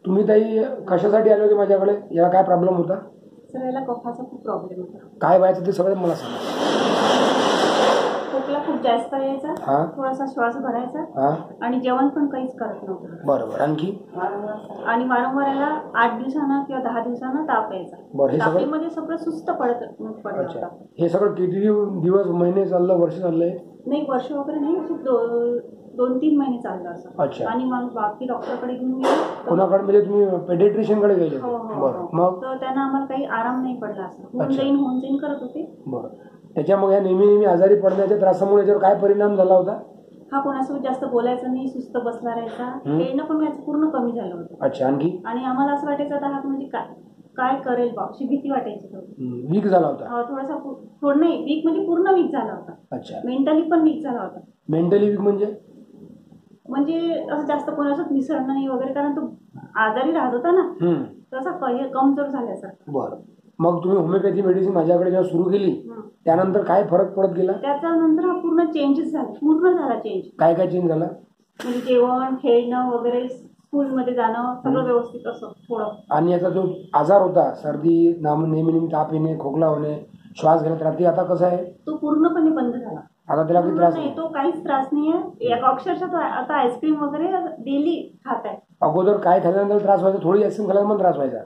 तुम्ही ताई कशासाठी आले होते माझ्याकडे? याला काय प्रॉब्लेम होता? सर याला कफाचा खूप प्रॉब्लेम होता. काय व्हायचं ते सगळं मला सांगा. खोकला खूप जास्त यायचा, थोडासा श्वास भरायचा आणि जेवण पण काहीच करत नव्हतं. बरोबर. आणखी? आणि वारंवार याला 8 दिवसांना किंवा 10 दिवसांना ताप यायचा. तापीमध्ये सगळं सुस्त पडत होतं. हे सगळं किती दिवस, महिने चाललं, वर्ष चाललंय? नाही, वर्ष वगैरे नाही, 2-3 महिने चाललं असं. अच्छा. आणि मग बाकी डॉक्टरकडे घेऊन गेले. कोणाकडे? म्हणजे तुम्ही पेडिट्रिशियनकडे गेले? बरं. मग तर त्यांना आम्हाला काही आराम नाही पडला. असं होऊन जाईन करत होते. बरं. त्याच्यामुळे या नेहमी आजारी पडण्याच्या त्रासामुळे याच्यावर काय परिणाम झाला होता? हा कोणासोबत जास्त बोलायचं नाही, सुस्त बसला राहायचा, खेळणं पण याचं पूर्ण कमी झालं होतं. अच्छा. आणखी? आणि आम्हाला असं वाटायचं आता हा म्हणजे काय करेल बा, अशी भीती वाटायची. वीक झाला होता? थोडासा थोडं नाही, वीक म्हणजे पूर्ण वीक झाला होता. अच्छा. मेंटली पण वीक झाला होता. मेंटली वीक म्हणजे असं जास्त कोणासोबत मिसळणं नाही वगैरे, कारण तो आजारी राहत होता ना, तसा कमजोर झाल्यासारखं. बरं. मग तुम्ही होमिओपॅथी मेडिसिन माझ्याकडे जेव्हा सुरू केली त्यानंतर काय फरक पडत गेला? त्याच्यानंतर हा पूर्ण चेंजेस झाला, पूर्ण झाला चेंज. काय चेंज झाला? म्हणजे जेवण, खेळणं वगैरे, स्कूलमध्ये जाणं, सगळं व्यवस्थित असं थोडं. आणि याचा जो आजार होता, सर्दी, नेहमी ताप येणे, खोकला होणे, श्वास घेण्यात त्रास, आता कसा आहे? तो पूर्णपणे बंद झाला. आता त्याला काही त्रास नाही? तो काहीच त्रास नाहीये. अक्षरशः आता आईस्क्रीम वगैरे डेली खात आहे. अगोदर काय खाल्ल्यानंतर त्रास व्हायचा? थोडी आईस्क्रीम खाल्ल्यानंतर त्रास व्हायचा?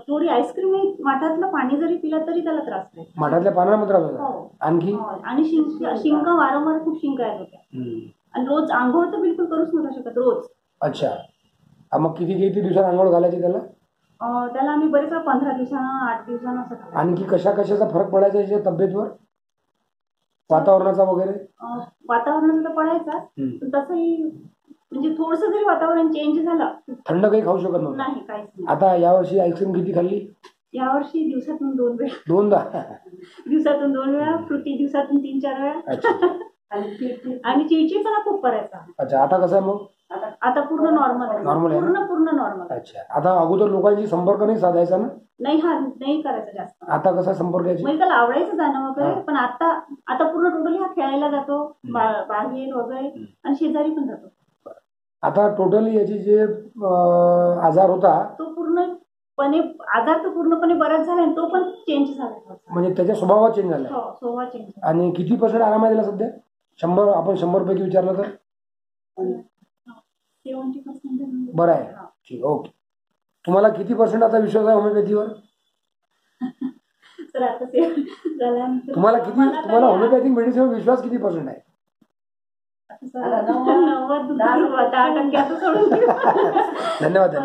थोडी आईस्क्रीम, माठातलं पाणी जरी पिलं तरी त्याला त्रास नाही. माठातल्या पाण्याला त्रास व्हायचा? आणखी? आणि शिंका वारंवार खूप शिंका येत होत्या. आणि रोज आंघोळ तर बिलकुल करूच नव्हता शकत, रोज. अच्छा. मग किती दिवसात आंघोळ घालायची त्याला? त्याला आम्ही बरेच 15 दिवसांना, 8 दिवसांना असं. आणखी कशाचा फरक पडायचा याच्या तब्येतवर? वातावरणाचा वगैरे? वातावरणाचा तर पडायचा, पण तसंही म्हणजे थोडस जरी वातावरण चेंज झालं. थंड काही खाऊ शकत नव्हतं? नाही, काहीच नाही. आता यावर्षी आईस्क्रीम किती खाल्ली? यावर्षी दिवसातून 2 वेळा. 2दा? दिवसातून 2 वेळा, फ्रुटी दिवसातून 3-4 वेळा. आणि चिडचिड पण खूप करायचा. अच्छा. आता कसं आहे मग? आता पूर्ण नॉर्मल आहे. पूर्ण नॉर्मल. अच्छा. आता अगोदर लोकांशी संपर्क नाही साधायचा ना? नाही करायचा जास्त. आता कसा संपर्क यायचा? म्हणजे त्याला आवडायचं जाणं वगैरे, पण आता पूर्ण टोटली हा खेळायला जातो बाहेर वगैरे, आणि शेजारी पण जातो. आता टोटली याची जे आजार होता तो पूर्णपणे बराच झाला, आणि तो पण चेंज झाला. म्हणजे त्याच्या स्वभावात चेंज झाला? हो, स्वभाव चेंज. आणि किती % आराम आहे त्याला सध्या? 100, आपण 100 पैकी विचारलं तर? 70%. बरं आहे. ठीक, ओके. तुम्हाला किती % आता विश्वास आहे होमिओपॅथीवर? तुम्हाला होमिओपॅथिक मेडिसिनवर विश्वास किती % आहे? 90%. धन्यवाद.